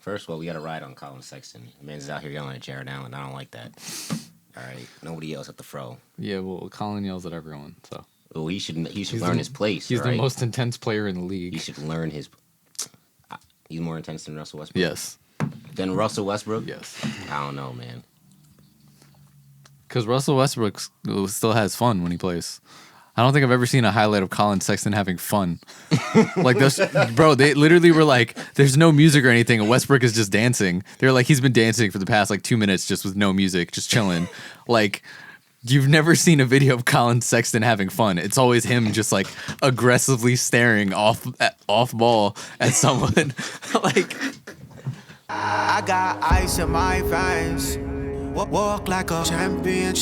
First of all, we got to ride on Colin Sexton. The man's out here yelling at Jared Allen. I don't like that. All right, nobody yells at the fro. Yeah, well, Colin yells at everyone, so. Well, he should learn his place. He's right? the most intense player in the league. He should learn his. He's more intense than Russell Westbrook. Yes. Than Russell Westbrook. Yes. I don't know, man. Because Russell Westbrook still has fun when he plays. I don't think I've ever seen a highlight of Colin Sexton having fun. Like those, bro. They literally were like, "There's no music or anything, and Westbrook is just dancing." They're like, "He's been dancing for the past 2 minutes just with no music, just chilling." Like, you've never seen a video of Colin Sexton having fun. It's always him just aggressively staring off ball at someone. I got ice in my veins. Walk like a champion.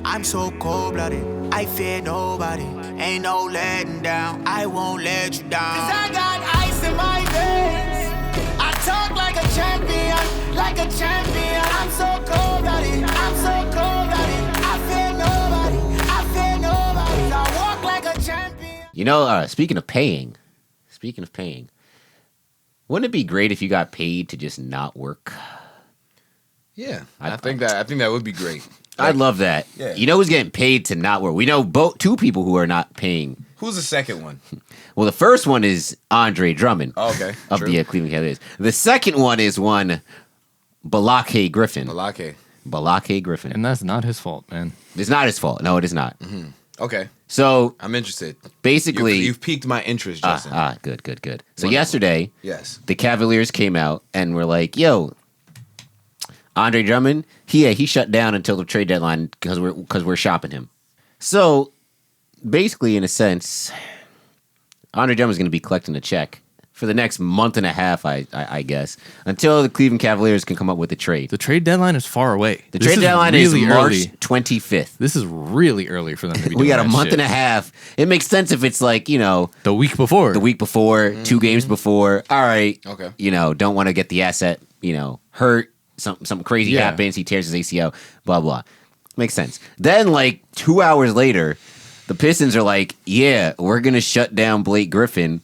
I'm so cold-blooded, I fear nobody. Ain't no letting down, I won't let you down. 'Cause I got ice in my veins. I talk like a champion. I'm so cold-blooded, I fear nobody. I walk like a champion. You know, speaking of paying, wouldn't it be great if you got paid to just not work? Yeah, I think that would be great. I'd love that. Yeah. You know who's getting paid to not work? We know two people who are not paying. Who's the second one? Well, the first one is Andre Drummond. Oh, okay. Of the Cleveland Cavaliers. The second one is one Balake Griffin. Balake Griffin. And that's not his fault, man. It's not his fault. No, it is not. Mm-hmm. Okay. So I'm interested. Basically, you've piqued my interest, Justin. Good. So Wonderful. yesterday, yes, the Cavaliers came out and were like, "Yo, Andre Drummond, he shut down until the trade deadline because we're shopping him." So basically, in a sense, Andre Drummond's going to be collecting a check for the next month and a half, I guess, until the Cleveland Cavaliers can come up with a trade. The trade deadline is far away. The trade deadline is really March early. 25th. This is really early for them to be doing We got a that month shit. and a half. It makes sense if it's the week before. Mm-hmm. 2 games before. All right. Okay. Don't want to get the asset, hurt. Something crazy happens. He tears his ACL, blah, blah. Makes sense. Then, 2 hours later, the Pistons are like, yeah, we're going to shut down Blake Griffin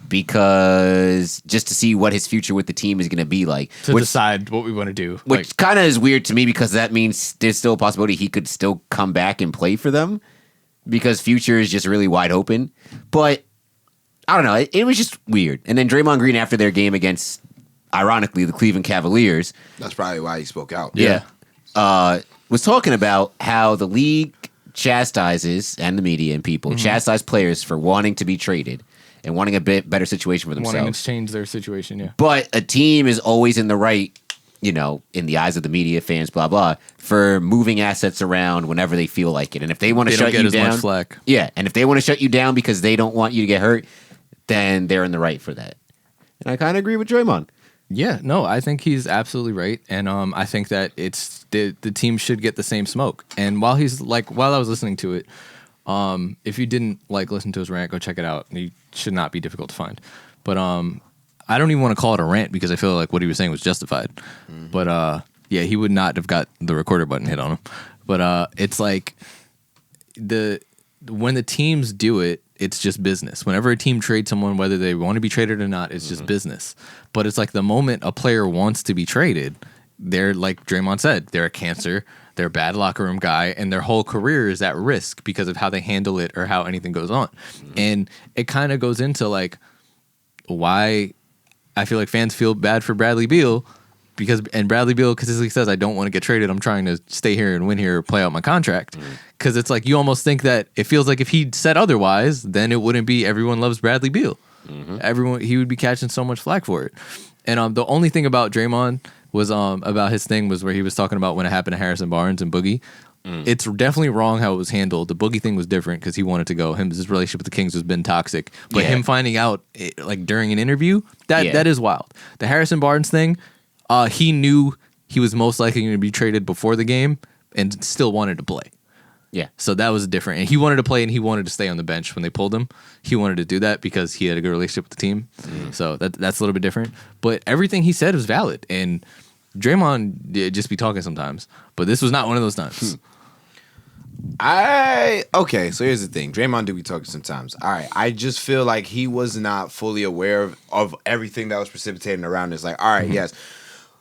because just to see what his future with the team is going to be like. To decide what we want to do. Which kind of is weird to me because that means there's still a possibility he could still come back and play for them because future is just really wide open. But I don't know. It was just weird. And then Draymond Green after their game against, ironically, the Cleveland Cavaliers. That's probably why he spoke out. Yeah. Was talking about how the league chastises, and the media and people, chastise players for wanting to be traded and wanting a bit better situation for themselves. Wanting to change their situation, yeah. But a team is always in the right, in the eyes of the media, fans, blah, blah, for moving assets around whenever they feel like it. And if they want to shut you down. Much flack. Yeah. And if they want to shut you down because they don't want you to get hurt, then they're in the right for that. And I kind of agree with Draymond. Yeah, no, I think he's absolutely right, and I think that it's the team should get the same smoke. And while I was listening to it, if you didn't listen to his rant, go check it out. He should not be difficult to find. But I don't even want to call it a rant because I feel like what he was saying was justified. Mm-hmm. But yeah, he would not have got the recorder button hit on him. But it's like when the teams do it, it's just business. Whenever a team trades someone, whether they want to be traded or not, it's just business. But it's like the moment a player wants to be traded, they're like Draymond said, they're a cancer, they're a bad locker room guy, and their whole career is at risk because of how they handle it or how anything goes on. And it kind of goes into why I feel like fans feel bad for Bradley Beal and Bradley Beal consistently says, I don't want to get traded. I'm trying to stay here and win here, play out my contract. Because it's like you almost think that it feels like if he said otherwise, then it wouldn't be everyone loves Bradley Beal. He would be catching so much flack for it. And the only thing about Draymond was about his thing was where he was talking about when it happened to Harrison Barnes and Boogie. It's definitely wrong how it was handled. The Boogie thing was different because he wanted to go. His relationship with the Kings has been toxic. But him finding out during an interview, that is wild. The Harrison Barnes thing, he knew he was most likely going to be traded before the game and still wanted to play. Yeah. So that was different. And he wanted to play and he wanted to stay on the bench when they pulled him. He wanted to do that because he had a good relationship with the team. So that's a little bit different. But everything he said was valid. And Draymond just be talking sometimes. But this was not one of those times. Okay, so here's the thing. Draymond do be talking sometimes. All right, I just feel like he was not fully aware of everything that was precipitating around this. Like, all right, yes.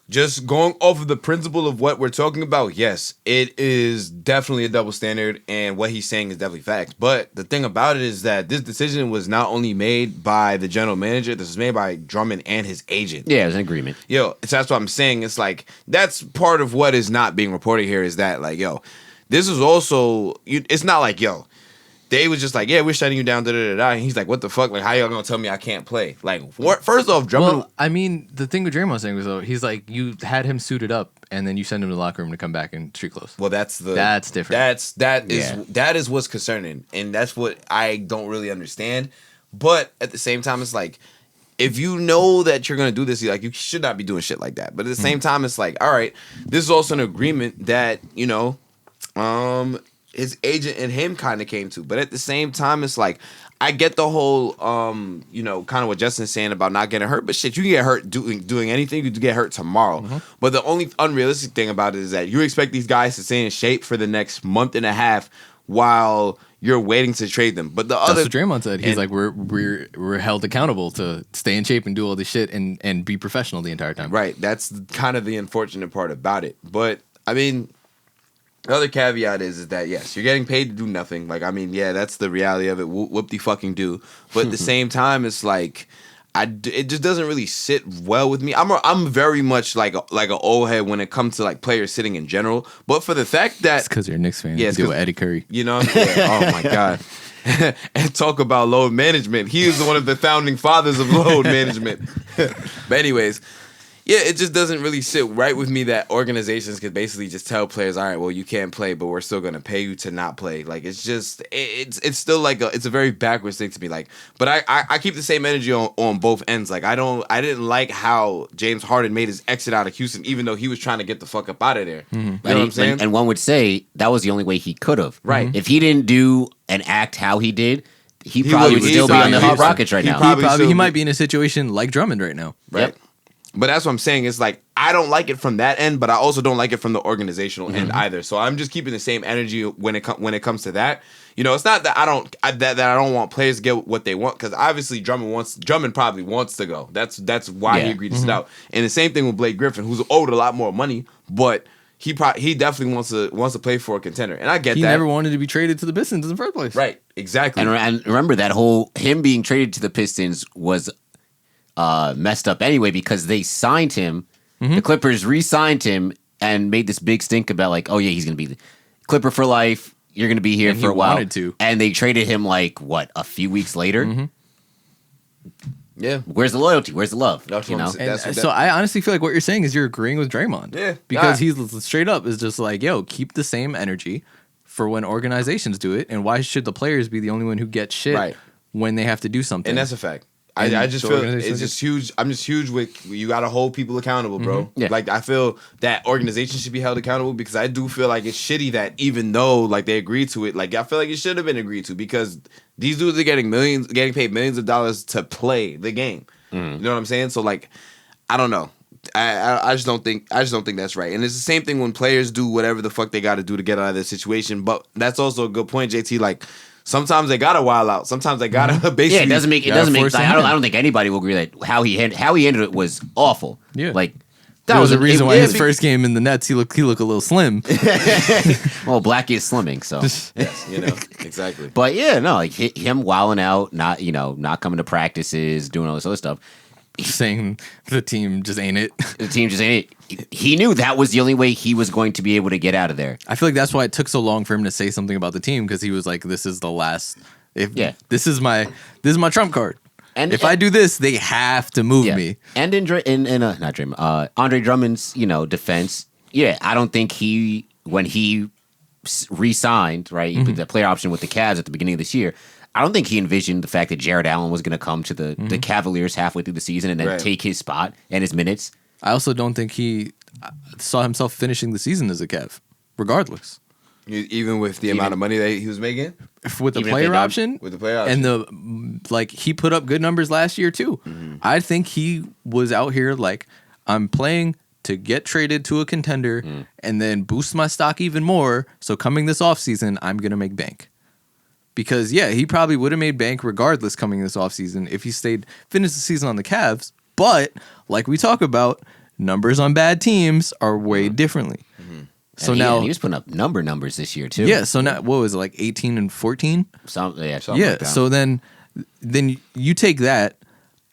Just going off of the principle of what we're talking about, yes, it is definitely a double standard, and what he's saying is definitely facts. But the thing about it is that this decision was not only made by the general manager, this was made by Drummond and his agent. Yeah, it was an agreement. Yo, that's what I'm saying. It's like, that's part of what is not being reported here is that, like, yo, this is also, it's not like, yo, they was just like, yeah, we're shutting you down, da-da-da-da. And he's like, what the fuck? Like, how y'all gonna tell me I can't play? Like, first off, Drummond... Well, I mean, the thing with Draymond saying was, though, he's like, you had him suited up, and then you send him to the locker room to come back in street clothes. Well, that's different. That is what's concerning, and that's what I don't really understand. But at the same time, it's like, if you know that you're gonna do this, like, you should not be doing shit like that. But at the same time, it's like, all right, this is also an agreement that, you know, his agent and him kind of came to. But at the same time, it's like, I get the whole, you know, kind of what Justin's saying about not getting hurt. But shit, you can get hurt doing anything. You can get hurt tomorrow. But the only unrealistic thing about it is that you expect these guys to stay in shape for the next month and a half while you're waiting to trade them. But that's what Draymond said. He's like, we're held accountable to stay in shape and do all this shit and be professional the entire time. Right. That's kind of the unfortunate part about it. But I mean, the other caveat is that, yes, you're getting paid to do nothing. Like, I mean, yeah, that's the reality of it. Whoop de fucking do. But at the same time, it's like, it just doesn't really sit well with me. I'm very much like an old head when it comes to like players sitting in general. But for the fact that it's because you're a Knicks fan. Yeah, you deal with Eddie Curry. You know, oh my god. And talk about load management. He is one of the founding fathers of load management. But anyways. Yeah, it just doesn't really sit right with me that organizations could basically just tell players, all right, well, you can't play, but we're still going to pay you to not play. Like, it's just, it's still like, it's a very backwards thing to be like. But I keep the same energy on both ends. Like, I didn't like how James Harden made his exit out of Houston, even though he was trying to get the fuck up out of there. You know what I'm saying? And one would say that was the only way he could have. Right. If he didn't do and act how he did, he probably would still be on the Hot Rockets right now. He might be in a situation like Drummond right now. Right. Yep. But that's what I'm saying. It's like, I don't like it from that end, but I also don't like it from the organizational end either. So I'm just keeping the same energy when it comes to that. You know, it's not that I don't want players to get what they want, because obviously Drummond probably wants to go. That's why he agreed to sit out. And the same thing with Blake Griffin, who's owed a lot more money, but he definitely wants to play for a contender. And I get that. He never wanted to be traded to the Pistons in the first place. Right. Exactly. And remember that whole him being traded to the Pistons was messed up anyway, because they signed him. The Clippers re-signed him and made this big stink about like, oh yeah, he's gonna be the Clipper for life. You're gonna be here for a while. And they traded him like what, a few weeks later. Yeah. Where's the loyalty? Where's the love? That's you know. So I honestly feel like what you're saying is you're agreeing with Draymond. Yeah. Because he's straight up is just like, yo, keep the same energy for when organizations do it, and why should the players be the only one who gets shit when they have to do something? And that's a fact. I just feel it's just huge. I'm just huge with, you got to hold people accountable, bro. Yeah. Like, I feel that organizations should be held accountable, because I do feel like it's shitty that even though like they agreed to it, like I feel like it should have been agreed to, because these dudes are getting paid millions of dollars to play the game. You know what I'm saying? So like, I don't know. I just don't think that's right. And it's the same thing when players do whatever the fuck they got to do to get out of this situation. But that's also a good point, JT. Like, sometimes they gotta wild out. Sometimes they gotta basically. Yeah, it doesn't make. I don't think anybody will agree that how he handled it was awful. Yeah, like that was the reason why his first game in the Nets he looked a little slim. Well, Black is slimming, so yes, you know, exactly. But yeah, no, like him wilding out, not coming to practices, doing all this other stuff. Saying the team just ain't it. The team just ain't it. He knew that was the only way he was going to be able to get out of there. I feel like that's why it took so long for him to say something about the team, because he was like, "This is the last. This is my trump card. And if I do this, they have to move me." And Andre Drummond's defense, I don't think when he re-signed, right, he put the player option with the Cavs at the beginning of this year. I don't think he envisioned the fact that Jared Allen was going to come to the Cavaliers halfway through the season and then take his spot and his minutes. I also don't think he saw himself finishing the season as a Kev, regardless. Even with the amount of money that he was making? With the player option? With the player option. And he put up good numbers last year too. I think he was out here like, I'm playing to get traded to a contender and then boost my stock even more. So coming this offseason, I'm going to make bank. Because, yeah, he probably would have made bank regardless coming this offseason if he finished the season on the Cavs. But, like we talk about, numbers on bad teams are weighed differently. So and he was putting up numbers this year, too. Yeah, so now, what was it, like 18 and 14? Something like that. So then you take that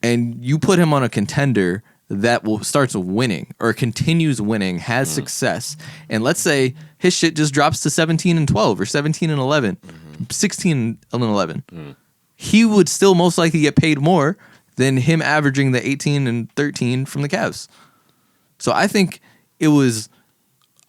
and you put him on a contender that starts winning or continues winning, has success, and let's say his shit just drops to 17 and 12 or 17 and 11, 16 and 11. He would still most likely get paid more than him averaging the 18 and 13 from the Cavs. So I think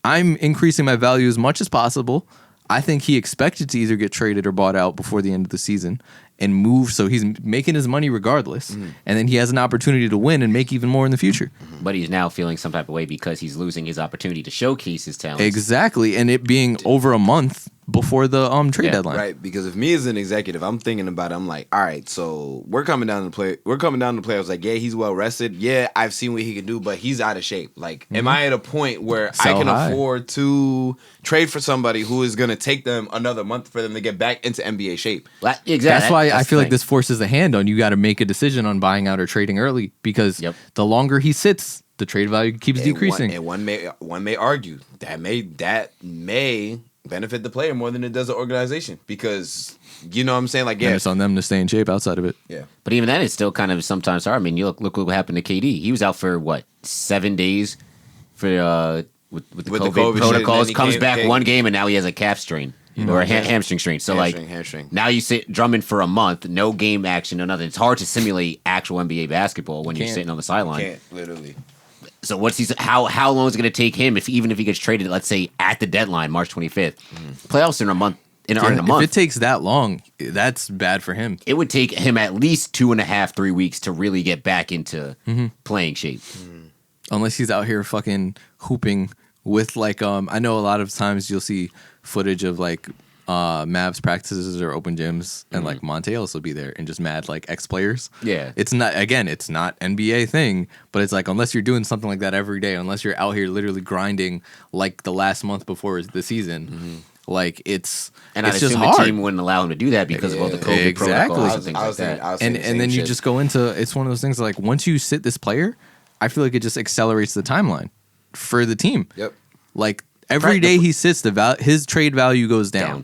I'm increasing my value as much as possible. I think he expected to either get traded or bought out before the end of the season and move, so he's making his money regardless, and then he has an opportunity to win and make even more in the future. But he's now feeling some type of way because he's losing his opportunity to showcase his talents. Exactly, and it being over a month before the trade deadline. Right, because if me as an executive, I'm thinking about it, I'm like, all right, so we're coming down to play. We're coming down to play. I was like, yeah, he's well rested. Yeah, I've seen what he can do, but he's out of shape. Like, am I at a point where I can afford to trade for somebody who is going to take them another month for them to get back into NBA shape? Exactly. That's why I feel like this forces the hand on you. Got to make a decision on buying out or trading early because the longer he sits, the trade value keeps decreasing. One may argue that may benefit the player more than it does the organization because you know what I'm saying, like, yeah, and it's on them to stay in shape outside of it. Yeah, but even then, it's still kind of sometimes hard. I mean, you look what happened to KD. He was out for 7 days for with the COVID protocols. Comes back one game and now he has a calf strain or a hamstring strain. So hamstring. Now you sit Drummond for a month, no game action, no nothing. It's hard to simulate actual NBA basketball when you're sitting on the sideline. Can't literally. So how long is it going to take him even if he gets traded, let's say at the deadline, March 25th? Playoffs in a month. In a month. If it takes that long, that's bad for him. It would take him at least 2.5, 3 weeks to really get back into playing shape. Unless he's out here fucking hooping with I know a lot of times you'll see footage of Mavs practices or open gyms and Monte will be there and just mad ex-players. Yeah. It's not NBA thing, but it's unless you're doing something like that every day, unless you're out here literally grinding the last month before the season, it's just hard. The team wouldn't allow him to do that because of all the COVID protocols and things like that. And then you just go into, it's one of those things once you sit this player, I feel like it just accelerates the timeline for the team. Yep. Every day he sits, his trade value goes down.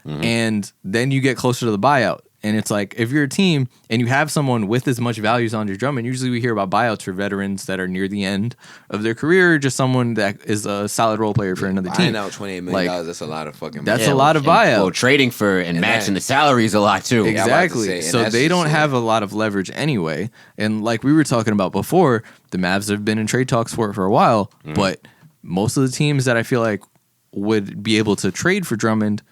And then you get closer to the buyout. And it's if you're a team and you have someone with as much value as Andre Drummond, usually we hear about buyouts for veterans that are near the end of their career, or just someone that is a solid role player for another team. Buying out $28 million, that's a lot of fucking money. That's a lot of buyout. Well, trading for and matching the salaries a lot too. Exactly. So they don't have a lot of leverage anyway. And like we were talking about before, the Mavs have been in trade talks for a while, but most of the teams that I feel like would be able to trade for Drummond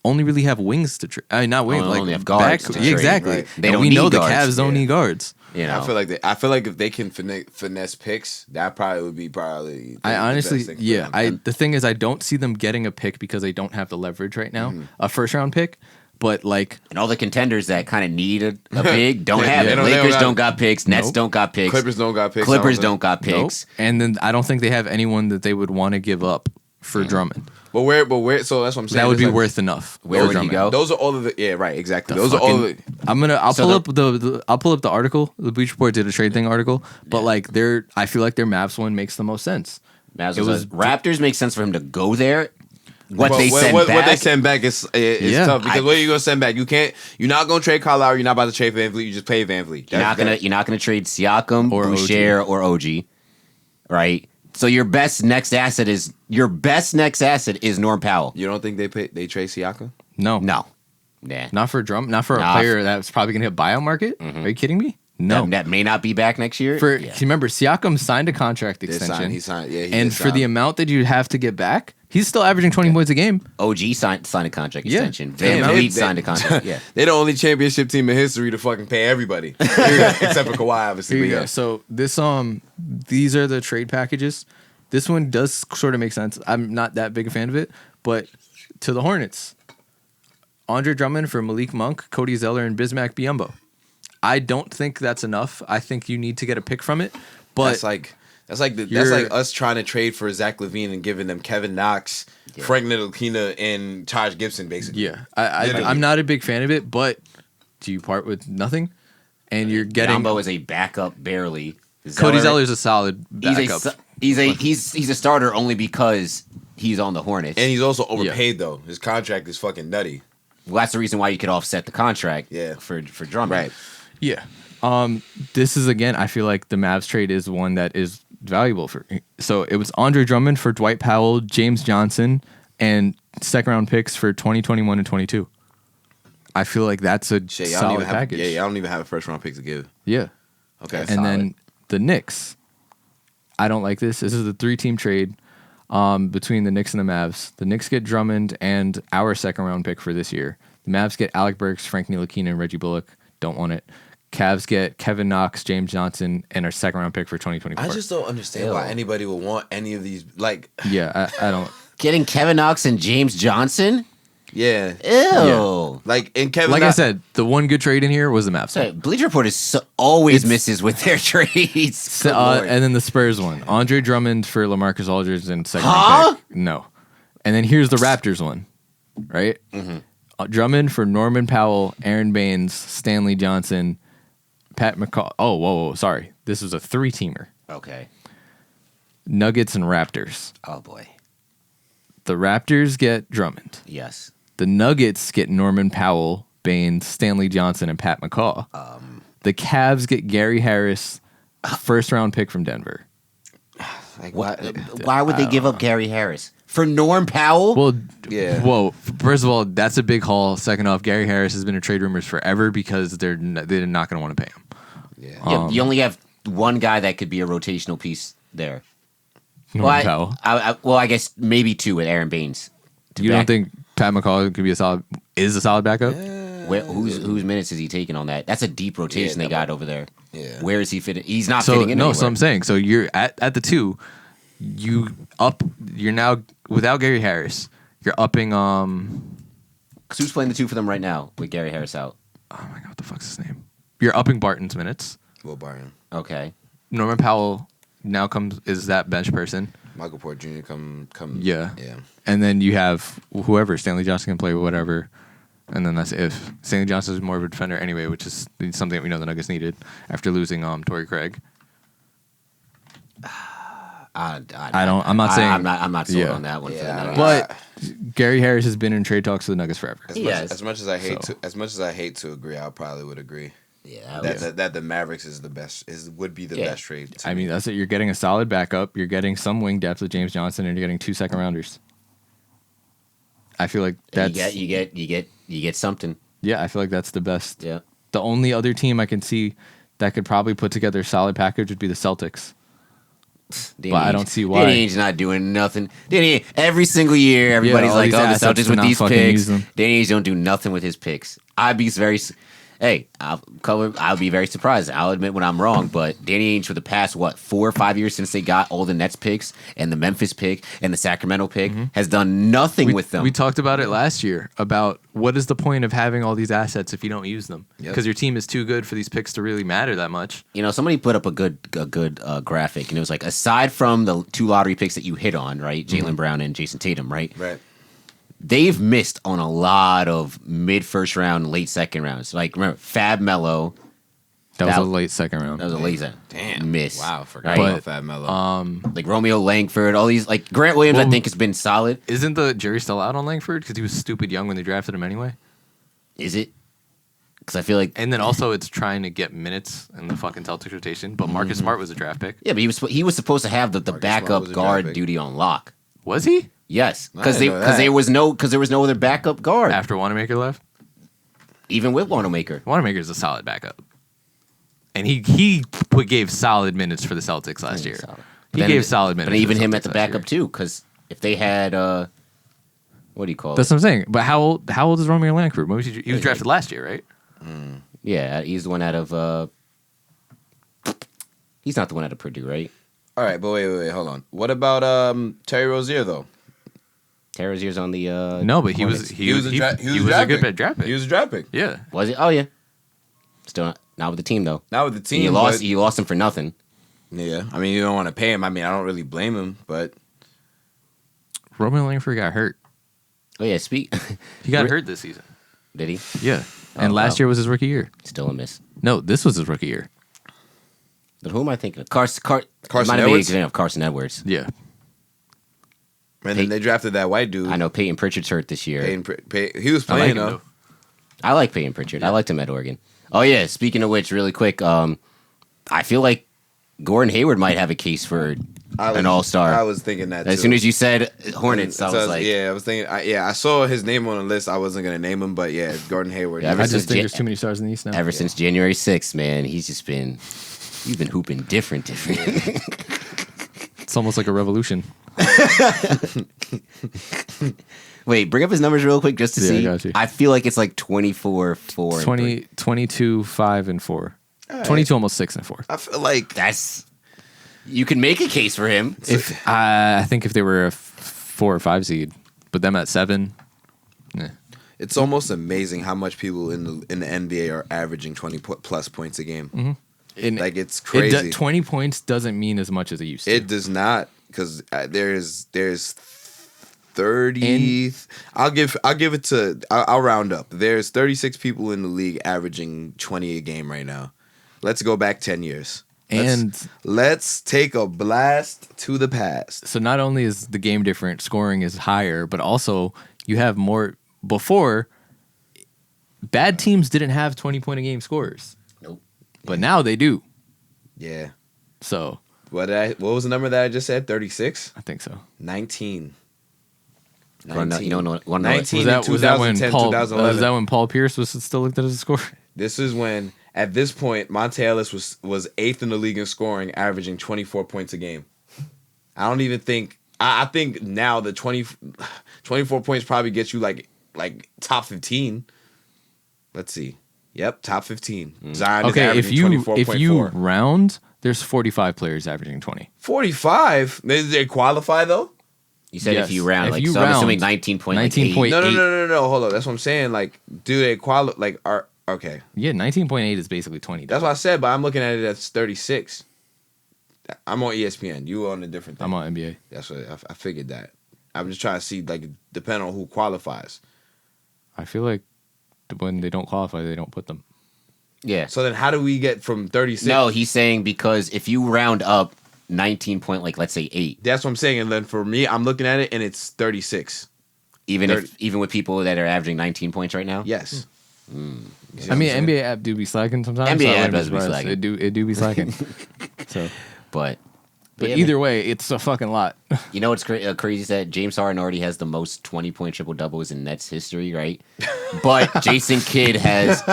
only really have wings to trade. I mean, not wings, only have guards to trade, exactly. Right? They don't. We know the Cavs don't need guards. You know, I feel like if they can finesse picks, that probably would be I honestly, the thing is, I don't see them getting a pick because they don't have the leverage right now. A first round pick. But and all the contenders that kind of need a big don't have it. Lakers don't got picks. Nets don't got picks. Clippers don't got picks. Clippers don't got picks. And then I don't think they have anyone that they would want to give up for Drummond. But where? So that's what I'm saying. That would be worth enough. Where would he go? Those are all of the right, exactly. Those are all of the. I'll pull up the article. The Bleacher Report did a trade thing article, but I feel like their Mavs one makes the most sense. Raptors makes sense for him to go there. What they send back is tough because what are you gonna send back? You're not gonna trade Kyle Lowry. You're not about to trade Van Vliet. You just pay Van Vliet. You're not gonna trade Siakam or Boucher or OG, right? So your best next asset is Norm Powell. You don't think they trade Siakam? No. Nah. Not for a player that's probably gonna hit buyout market. Are you kidding me? No, that may not be back next year. Remember, Siakam signed a contract extension. He signed. Yeah, and for the amount that you'd have to get back, he's still averaging 20 points a game. OG signed a contract extension. Van Vliet signed a contract. Yeah, they're the only championship team in history to fucking pay everybody, except for Kawhi, obviously. Yeah. So these are the trade packages. This one does sort of make sense. I'm not that big a fan of it, but to the Hornets, Andre Drummond for Malik Monk, Cody Zeller, and Bismack Biyombo. I don't think that's enough. I think you need to get a pick from it. But That's like us trying to trade for Zach LaVine and giving them Kevin Knox, Frank Ntilikina, and Taj Gibson, basically. Yeah, I'm not a big fan of it, but do you part with nothing? And you're getting Yambo is a backup barely. Cody Zeller's a solid backup. He's a starter only because he's on the Hornets, and he's also overpaid though. His contract is fucking nutty. Well, that's the reason why you could offset the contract. For Drummond. Right. Yeah. This is again. I feel like the Mavs trade is one that is valuable for. So it was Andre Drummond for Dwight Powell, James Johnson, and second round picks for 2021 and 22. I feel like that's a solid package. I don't even have a first round pick to give. Yeah. Okay. And then the Knicks. I don't like this. This is a 3-team trade between the Knicks and the Mavs. The Knicks get Drummond and our second round pick for this year. The Mavs get Alec Burks, Frank Ntilikina, and Reggie Bullock. Don't want it. Cavs get Kevin Knox, James Johnson, and our second round pick for 2024. I just don't understand why anybody would want any of these. Like, yeah, I don't. Getting Kevin Knox and James Johnson? Yeah. Ew. Yeah. Like, and Kevin Like Knox, I said, the one good trade in here was the Mavs. Sorry, Bleacher Report always misses with their trades. And then the Spurs one. Andre Drummond for LaMarcus Aldridge and second round pick. No. And then here's the Raptors one, right? Mm-hmm. Drummond for Norman Powell, Aaron Baines, Stanley Johnson, Pat McCall. Oh, whoa, sorry. This was a 3-teamer. Okay. Nuggets and Raptors. Oh, boy. The Raptors get Drummond. Yes. The Nuggets get Norman Powell, Baines, Stanley Johnson, and Pat McCaw. The Cavs get Gary Harris, first round pick from Denver. Like, why would they give up Gary Harris? For Norm Powell? Well, Yeah. Whoa. First of all, that's a big haul. Second off, Gary Harris has been in trade rumors forever because they're not going to want to pay him. Yeah. You only have one guy that could be a rotational piece there. Norman Powell. I guess maybe 2 with Aaron Baines. You don't think Pat McCall could be a solid backup? Whose minutes is he taking on that? That's a deep rotation they got over there. Yeah. Where is he fitting? He's not fitting in anywhere. So I'm saying, so you're at the 2, you're now without Gary Harris, you're upping 'Cause who's playing the 2 for them right now with Gary Harris out? oh my god, what the fuck's his name? You're upping Barton's minutes. Will Barton. Okay. Norman Powell now is that bench person. Michael Porter Jr. come. Yeah. Yeah. And then you have whoever, Stanley Johnson can play whatever. And then that's if. Stanley Johnson is more of a defender anyway, which is something that we know the Nuggets needed after losing Torrey Craig. I'm not sold on that one for the Nuggets. But Gary Harris has been in trade talks with the Nuggets forever. as much as I hate to agree, I probably would agree. Yeah, that the Mavericks is the best would be the best trade. I mean, that's it. You're getting a solid backup. You're getting some wing depth with James Johnson, and you're getting 2 second rounders. I feel like that's you get something. Yeah, I feel like that's the best. Yeah. The only other team I can see that could probably put together a solid package would be the Celtics. But I don't see why. Danny Ainge's not doing nothing. Danny, every single year, everybody's like, "Oh, the Celtics with these picks." Danny Ainge don't do nothing with his picks. I'd be I'll be very surprised. I'll admit when I'm wrong, but Danny Ainge for the past 4 or 5 years since they got all the Nets picks and the Memphis pick and the Sacramento pick has done nothing with them. We talked about it last year about what is the point of having all these assets if you don't use them? Because your team is too good for these picks to really matter that much. You know, somebody put up a good graphic, and it was like, aside from the 2 lottery picks that you hit on, right, Jaylen Brown and Jason Tatum, right? They've missed on a lot of mid-first round, late second rounds. Like, remember, Fab Melo. That was a late second round. That was a late miss. Wow, forgot about Fab Melo. Like Romeo Langford, all these. Like, Grant Williams, I think, has been solid. Isn't the jury still out on Langford? Because he was stupid young when they drafted him anyway? Is it? Because I feel like... And then also it's trying to get minutes in the fucking Celtics rotation. But Marcus Smart was a draft pick. Yeah, but he was supposed to have the backup guard duty on lock. Was he? Yes, because there was no other backup guard after Wanamaker left. Even with Wanamaker, Wanamaker is a solid backup, and he gave solid minutes for the Celtics last year. He gave solid minutes, but even him at the backup too. Because if they had what do you call That's what I'm saying. But how old is Romeo Langford? He was drafted last year, right? Yeah, he's the one out of. He's not the one out of Purdue, right? All right, but wait, hold on. What about Terry Rozier though? Terry Rozier's on the no, but he was a good draft pick. He was a draft pick. Yeah, was he? Oh yeah. Still not with the team though. Not with the team. He lost him for nothing. Yeah, I mean, you don't want to pay him. I mean, I don't really blame him, but Roman Langford got hurt. Oh yeah, He got hurt this season. Did he? Yeah. And Oh, last wow. year was his rookie year. Still a miss. No, this was his rookie year. But who am I thinking of? Carson Carson might be Edwards? thinking of Carson Edwards. Yeah. and then they drafted that white dude. I know Peyton Pritchard's hurt this year. He was I like playing him, though. though. I like Peyton Pritchard. I liked him at Oregon. Oh yeah, speaking of which, really quick, I feel like Gordon Hayward might have a case for an all-star. I was thinking that As too. soon as you said Hornets, I So was like, yeah, I was thinking. I saw his name on the list. I wasn't gonna name him, but yeah, Gordon Hayward. Yeah, ever I since just think Ja- there's too many stars in the East now. ever since January 6th, man, he's been hooping different. It's almost like a revolution. Wait, bring up his numbers real quick just to Yeah, I see. got you. I feel like it's like 24, 4, 20, 22, 5, and 4. 22, almost 6 and 4. I feel like You can make a case for him. If I think if they were a 4 or 5 seed, but them at 7, it's almost amazing how much people in the NBA are averaging 20 plus points a game. and Like it's crazy. 20 points doesn't mean as much as it used to. It does not, because there's 30. I'll give it to. I'll round up. There's 36 people in the league averaging 20 a game right now. Let's go back 10 years. Let's take a blast to the past. So not only is the game different, scoring is higher, but also you have more. Before, bad teams didn't have 20-point a game scorers. Nope. But now they do. Yeah. So What was the number that I just said? 36? I think so. 19. You wanna know 19. 19 Was that when 2010, Paul? 2011. Was that when Paul Pierce was still looked at as a scorer? This is when, at this point, Monte Ellis was 8th in the league in scoring, averaging 24 points a game. I don't even think. I think now the 24 points probably gets you like top 15. Let's see. Yep, top 15. Zion is Okay, averaging if you 24.4. round, there's 45 players averaging 20. 45? Did they qualify though? You said Yes. if you round, If like you so I'm round, assuming 19.8. 19.8. No. Hold on. That's what I'm saying. Like, do they qualify? Like, are okay? Yeah, 19.8 is basically 20. That's what I said. But I'm looking at it as 36. I'm on ESPN. You on a different thing. I'm on NBA. That's what I figured that. I'm just trying to see, like, depending on who qualifies. I feel like when they don't qualify, they don't put them. Yeah. So then, how do we get from 36? No, he's saying because if you round up 19 point, like let's say 8, That's what I'm saying. And then for me, I'm looking at it, and it's 36. even 30. even with people that are averaging 19 points right now. Yes. I mean, NBA app do be slacking sometimes. NBA so I app wouldn't does be surprised. slacking. It do be slacking. So, But but yeah, either way, it's a fucking lot. you know what's crazy is that James Harden already has the most 20-point triple doubles in Nets history, right? But Jason Kidd has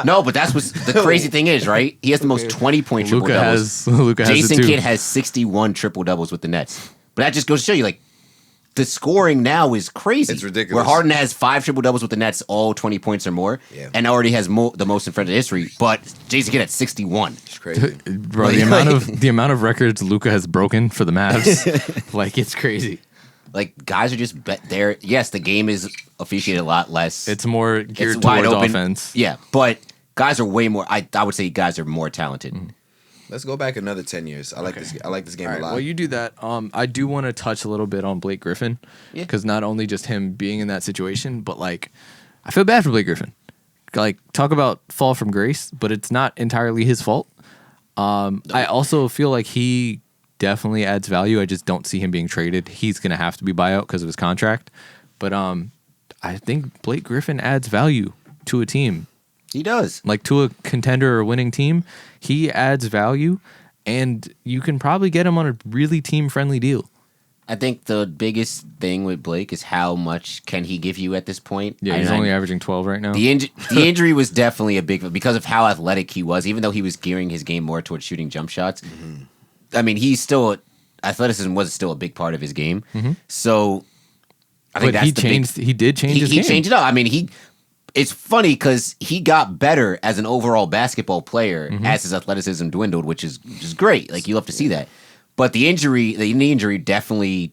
no. But that's what's the crazy thing is, right? He has the most 20-point triple doubles. Luka has Jason it too. Kidd has 61 triple doubles with the Nets. But that just goes to show you, like, the scoring now is crazy. It's ridiculous. Where Harden has 5 triple doubles with the Nets, all 20 points or more, Yeah. and already has the most in front of history. But Jason Kidd at 61. It's crazy. Bro, the amount of records Luka has broken for the Mavs, like it's crazy. Like, guys are just there. Yes, the game is officiated a lot less. It's more geared It's wide towards open. offense. Yeah, but guys are way more. I would say guys are more talented. Let's go back another 10 years. I like this. I like this game All a right, lot. well, you do that. I do want to touch a little bit on Blake Griffin Yeah. because not only just him being in that situation, but like I feel bad for Blake Griffin. Like talk about fall from grace, but it's not entirely his fault. I also feel like he definitely adds value. I just don't see him being traded. He's gonna have to be buyout because of his contract. But I think Blake Griffin adds value to a team. He does. Like to a contender or winning team, he adds value, and you can probably get him on a really team-friendly deal. I think the biggest thing with Blake is how much can he give you at this point. Yeah, he's only averaging 12 right now. The injury was definitely a big because of how athletic he was. Even though he was gearing his game more towards shooting jump shots, I mean, athleticism was still a big part of his game. So I think But that's he did change his he game. changed it up. I mean, it's funny because he got better as an overall basketball player as his athleticism dwindled, which is great. Like, you love to see that. But the knee injury definitely,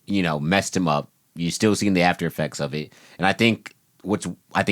messed him up. You're still seeing the after effects of it. And I think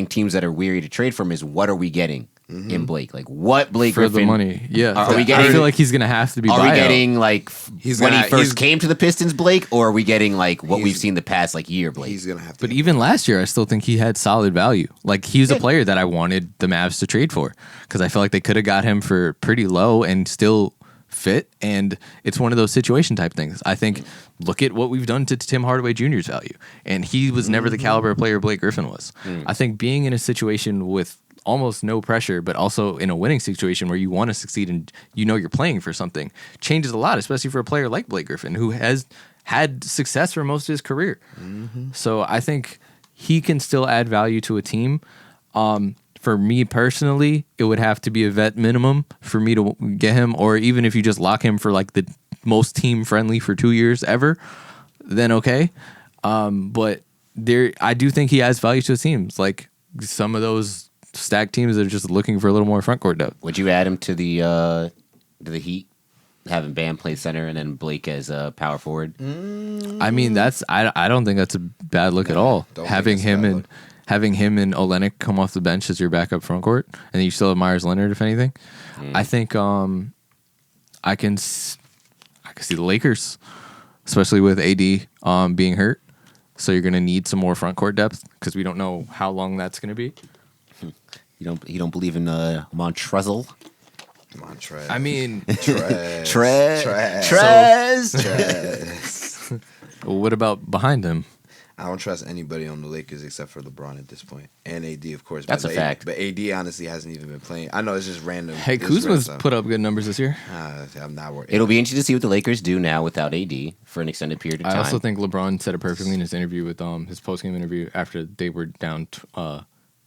teams that are weary to trade from is what are we getting? in Blake? Like what Blake for Griffin the money. Yeah, Are we getting? I feel like he's gonna have to be. Are we buyout. getting like He's when he gonna- first he's- came to the Pistons, Blake, or are we getting like what we've He's- seen the past like year, Blake? He's gonna have to. But even last year, I still think he had solid value. Like he's a player that I wanted the Mavs to trade for because I feel like they could have got him for pretty low and still fit. And it's one of those situation type things. I think look at what we've done to Tim Hardaway Jr.'s value, and he was never the caliber of player Blake Griffin was. I think being in a situation with almost no pressure, but also in a winning situation where you want to succeed and you know you're playing for something changes a lot, especially for a player like Blake Griffin who has had success for most of his career. So I think he can still add value to a team. For me personally, it would have to be a vet minimum for me to get him, or even if you just lock him for like the most team friendly for 2 years ever, then okay. But I do think he has value to his teams. Like some of those stacked teams that are just looking for a little more front court depth. Would you add him to the Heat, having Bam play center and then Blake as a power forward? I mean, I don't think that's a bad look at all. don't think Having it's a him bad and look. having him and Olynyk come off the bench as your backup front court, and then you still have Myers Leonard if anything. I think I can see the Lakers, especially with AD being hurt. So you're going to need some more front court depth because we don't know how long that's going to be. You don't believe in Montrezl? Come on, Trez. I mean, Trez. Trez. what about behind him? I don't trust anybody on the Lakers except for LeBron at this point, and AD, of course. That's but a fact. But AD honestly hasn't even been playing. I know it's just random. Hey, It's Kuzma's random put up good numbers this year. stuff. I'm not worried. It'll be interesting to see what the Lakers do now without AD for an extended period of I time. also think LeBron said it perfectly in his interview with his post-game interview after they were down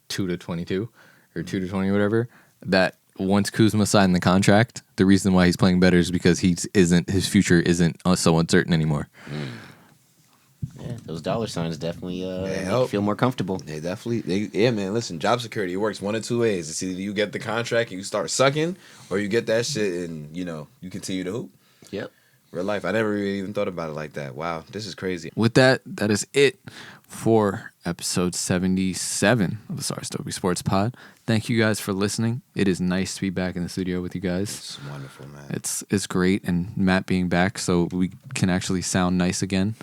2-22 or 2-20 or whatever, that once Kuzma signed the contract, the reason why he's playing better is because his future isn't so uncertain anymore. Yeah, those dollar signs definitely make you help. feel more comfortable. They definitely, yeah, man. Listen, job security, it works one of two ways. It's either you get the contract and you start sucking, or you get that shit and you continue to hoop. Yep. Real life. I never really even thought about it like that. Wow, this is crazy. With that is it for episode 77 of the Sarstobi Sports Pod. Thank you guys for listening. It is nice to be back in the studio with you guys. It's wonderful, man. It's great, and Matt being back so we can actually sound nice again.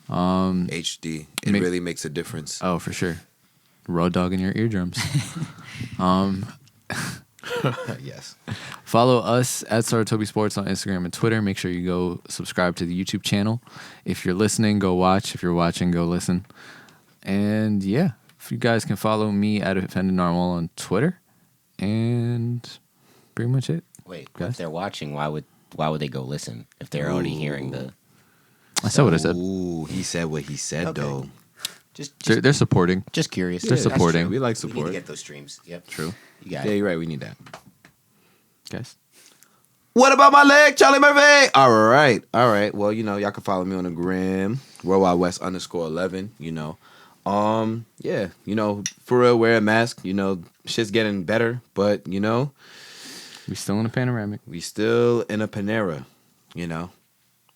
HD. It really makes a difference. Oh, for sure. Dawgin Your Eardrums. Yes. Follow us at Saratobi Sports on Instagram and Twitter. Make sure you go subscribe to the YouTube channel. If you're listening, go watch. If you're watching, go listen. And yeah, if you guys can follow me at Offended Normal on Twitter. And pretty much it. Wait, Guys? if they're watching, why would they go listen if they're already hearing the? I said what I said. Ooh, he said what he said, Okay. though. They're supporting. Just curious. They're supporting. We like We need support. to get those streams. Yep. True. You got Yeah, it. you're right. We need that. Guys. What about my leg, Charlie Murphy? All right. Well, y'all can follow me on the gram, WorldWideWest _11. Yeah, for real, wear a mask. Shit's getting better, but We still in a panoramic. we still in a Panera.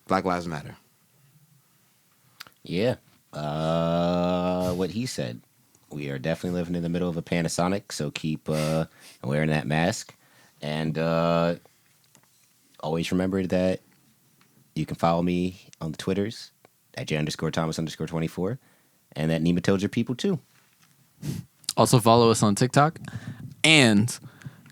Black Lives Matter. Yeah. What he said. We are definitely living in the middle of a Panasonic, so keep wearing that mask. And always remember that you can follow me on the Twitters at J_Thomas_24, and that Nima tells your people too. Also follow us on TikTok. And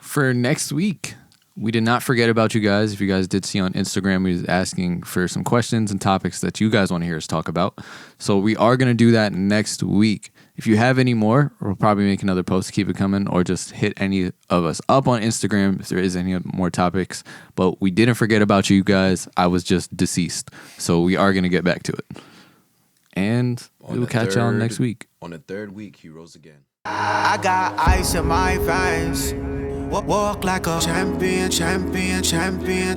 for next week, we did not forget about you guys. If you guys did see on Instagram, we was asking for some questions and topics that you guys want to hear us talk about. So we are going to do that next week. If you have any more, we'll probably make another post to keep it coming, or just hit any of us up on Instagram if there is any more topics. But we didn't forget about you guys. I was just deceased. So we are going to get back to it. And we will catch y'all next week. On the third week, he rose again. I got ice in my veins. Walk like a champion.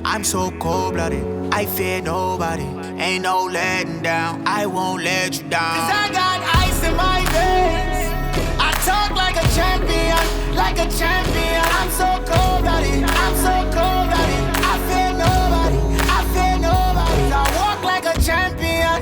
I'm so cold-blooded, I fear nobody. Ain't no letting down, I won't let you down. 'Cause I got ice in my veins. I talk like a champion, like a